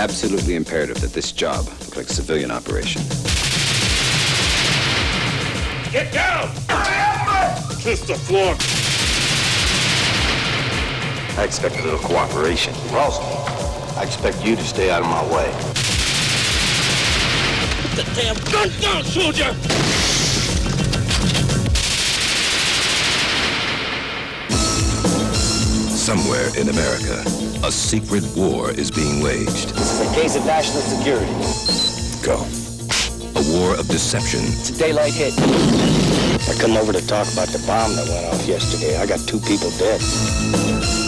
Absolutely imperative that this job look like a civilian operation. Get down! Kiss the floor. I expect a little cooperation. Ralston, I expect you to stay out of my way. Put the damn gun down, soldier! Somewhere in America, a secret war is being waged. This is a case of national security. Go. A war of deception. It's a daylight hit. I come over to talk about the bomb that went off yesterday. I got 2 people dead.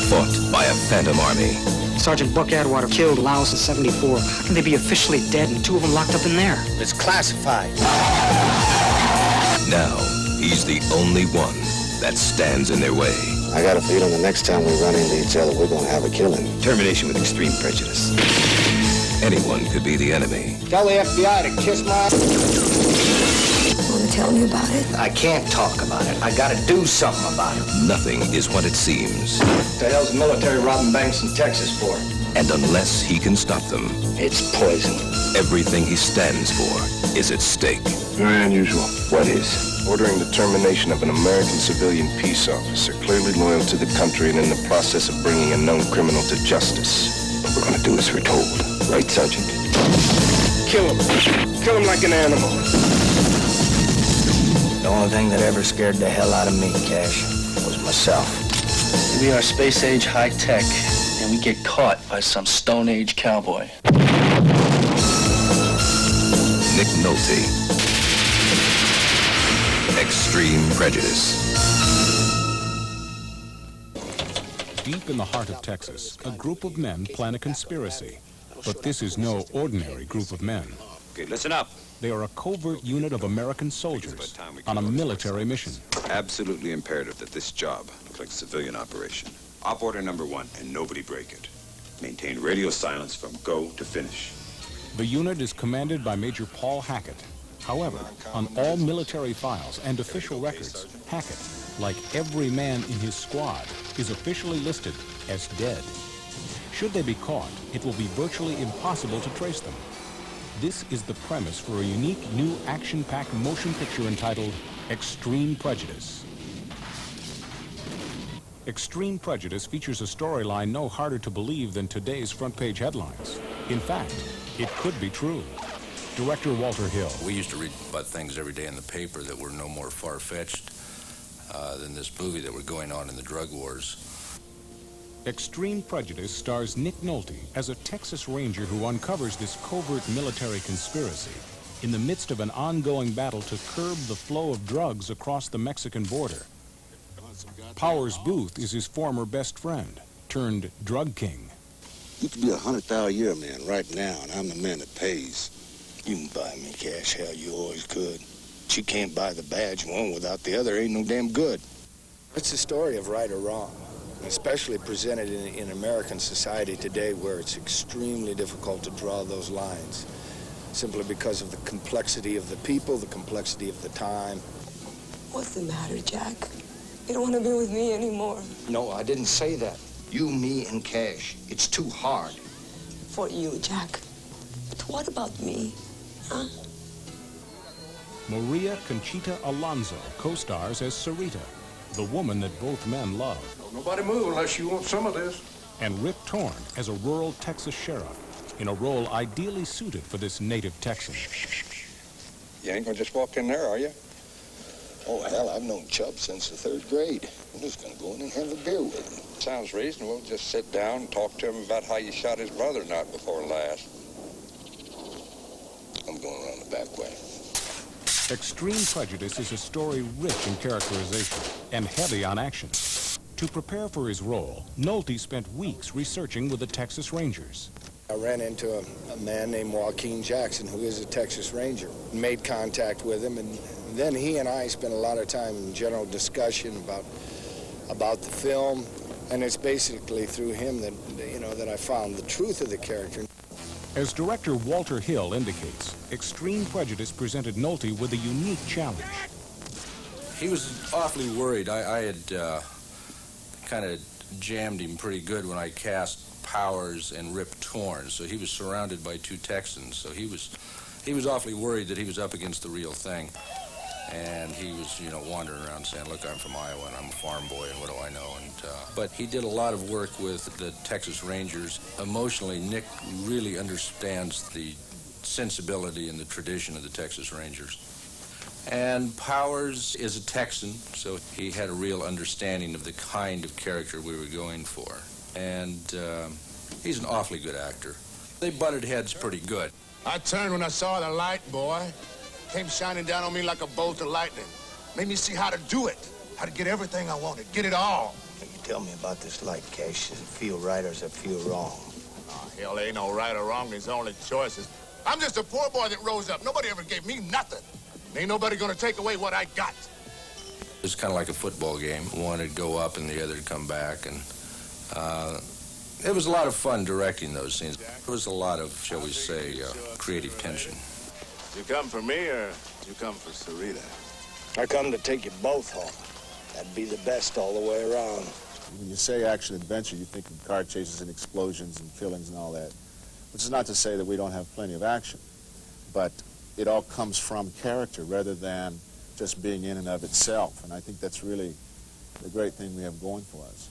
Fought by a phantom army. Sergeant Buck Atwater killed Laos in 74. How can they be officially dead and 2 of them locked up in there? It's classified. Now, he's the only one that stands in their way. I got a feeling the next time we run into each other, we're gonna have a killing. Termination with extreme prejudice. Anyone could be the enemy. Tell the FBI to kiss my... Want to tell me about it? I can't talk about it. I gotta do something about it. Nothing is what it seems. What the hell's the military robbing banks in Texas for? And unless he can stop them, It's poison. everything he stands for is at stake. Very unusual. What is? Ordering the termination of an American civilian peace officer, clearly loyal to the country and in the process of bringing a known criminal to justice. What we're gonna do as we're told. Right, Sergeant? Kill him. Kill him like an animal. The only thing that ever scared the hell out of me, Cash, was myself. We are space age high tech, and we get caught by some Stone Age cowboy. Nick Nolte. Extreme Prejudice. Deep in the heart of Texas, a group of men plan a conspiracy. But this is no ordinary group of men. Okay, listen up. They are a covert unit of American soldiers on a military mission. Absolutely imperative that this job look like a civilian operation. Op order number 1, and nobody break it. Maintain radio silence from go to finish. The unit is commanded by Major Paul Hackett. However, on all military files and official records, Hackett, like every man in his squad, is officially listed as dead. Should they be caught, it will be virtually impossible to trace them. This is the premise for a unique new action-packed motion picture entitled Extreme Prejudice. Extreme Prejudice features a storyline no harder to believe than today's front-page headlines. In fact, it could be true. Director Walter Hill. We used to read about things every day in the paper that were no more far-fetched than this movie that were going on in the drug wars. Extreme Prejudice stars Nick Nolte as a Texas Ranger who uncovers this covert military conspiracy in the midst of an ongoing battle to curb the flow of drugs across the Mexican border. Powers Booth is his former best friend, turned drug king. You could be a $100,000 a year man right now, and I'm the man that pays. You can buy me, Cash. Hell, you always could. But you can't buy the badge. One without the other ain't no damn good. It's a story of right or wrong, especially presented in American society today where it's extremely difficult to draw those lines, simply because of the complexity of the people, the complexity of the time. What's the matter, Jack? You don't want to be with me anymore. No, I didn't say that. You, me, and Cash. It's too hard. For you, Jack. But what about me? Huh? Maria Conchita Alonso co-stars as Sarita, the woman that both men love. Nobody move unless you want some of this. And Rip Torn as a rural Texas sheriff, in a role ideally suited for this native Texan. You ain't gonna just walk in there, are you? Oh, hell, I've known Chubb since the 3rd grade. I'm just gonna go in and have a beer with him. Sounds reasonable. Just sit down and talk to him about how you shot his brother night before last. I'm going around the back way. Extreme Prejudice is a story rich in characterization and heavy on action. To prepare for his role, Nolte spent weeks researching with the Texas Rangers. I ran into a man named Joaquin Jackson, who is a Texas Ranger. Made contact with him, and then he and I spent a lot of time in general discussion about the film, and it's basically through him that, that I found the truth of the character. As director Walter Hill indicates, Extreme Prejudice presented Nolte with a unique challenge. He was awfully worried. I had kind of jammed him pretty good when I cast Powers and Rip Torn, so he was surrounded by two Texans. So he was awfully worried that he was up against the real thing. And he was, wandering around saying, look, I'm from Iowa, and I'm a farm boy, and what do I know? But he did a lot of work with the Texas Rangers. Emotionally, Nick really understands the sensibility and the tradition of the Texas Rangers. And Powers is a Texan, so he had a real understanding of the kind of character we were going for. And he's an awfully good actor. They butted heads pretty good. I turned when I saw the light, boy. Came shining down on me like a bolt of lightning. Made me see how to do it, how to get everything I wanted, get it all. Can you tell me about this light, Cash? Does it feel right or does it feel wrong? Oh, hell, there ain't no right or wrong. There's only choices. I'm just a poor boy that rose up. Nobody ever gave me nothing. Ain't nobody gonna take away what I got. It was kind of like a football game. One would go up and the other would come back. And it was a lot of fun directing those scenes. There was a lot of, shall we say, creative tension. You come for me or you come for Sarita? I come to take you both home. That'd be the best all the way around. When you say action-adventure, you think of car chases and explosions and killings and all that, which is not to say that we don't have plenty of action, but it all comes from character rather than just being in and of itself, and I think that's really the great thing we have going for us.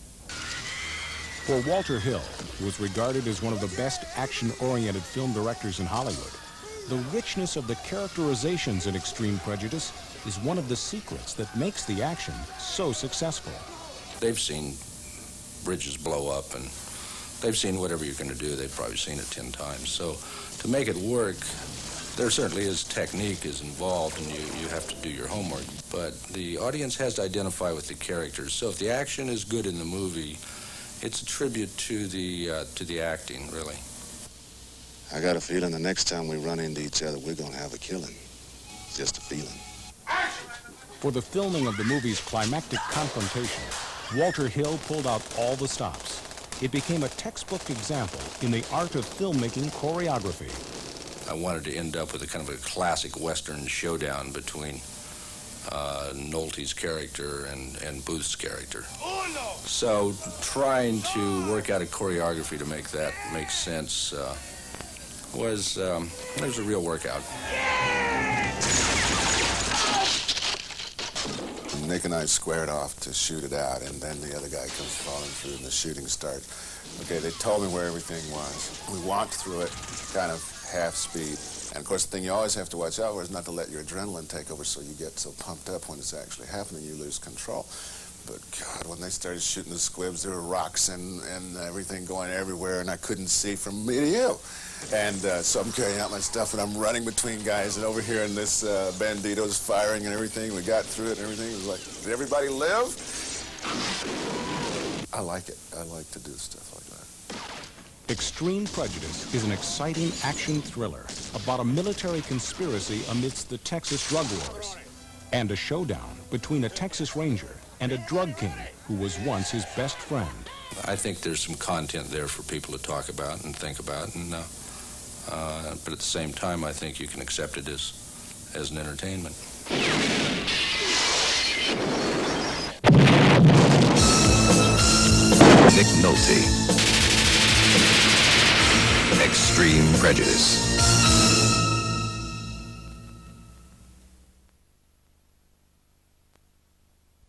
For Walter Hill, who was regarded as one of the best action-oriented film directors in Hollywood, the richness of the characterizations in Extreme Prejudice is one of the secrets that makes the action so successful. They've seen bridges blow up, and they've seen whatever you're going to do. They've probably seen it 10 times. So to make it work, there certainly is technique is involved, and you have to do your homework. But the audience has to identify with the characters. So if the action is good in the movie, it's a tribute to the acting, really. I got a feeling the next time we run into each other, we're going to have a killing. It's just a feeling. For the filming of the movie's climactic confrontation, Walter Hill pulled out all the stops. It became a textbook example in the art of filmmaking choreography. I wanted to end up with a kind of a classic Western showdown between Nolte's character and Booth's character. So trying to work out a choreography to make that make sense was a real workout. Nick and I squared off to shoot it out, and then the other guy comes falling through and the shooting starts. Okay, they told me where everything was. We walked through it kind of half speed. And of course, the thing you always have to watch out for is not to let your adrenaline take over so you get so pumped up when it's actually happening, you lose control. But God, when they started shooting the squibs, there were rocks and everything going everywhere, and I couldn't see from me to you. And so I'm carrying out my stuff, and I'm running between guys, and over here, and this bandito's firing and everything. We got through it and everything. It was like, did everybody live? I like it. I like to do stuff like that. Extreme Prejudice is an exciting action thriller about a military conspiracy amidst the Texas drug wars and a showdown between a Texas Ranger and a drug king who was once his best friend. I think there's some content there for people to talk about and think about, and but at the same time, I think you can accept it as an entertainment. Nick Nolte. Extreme Prejudice.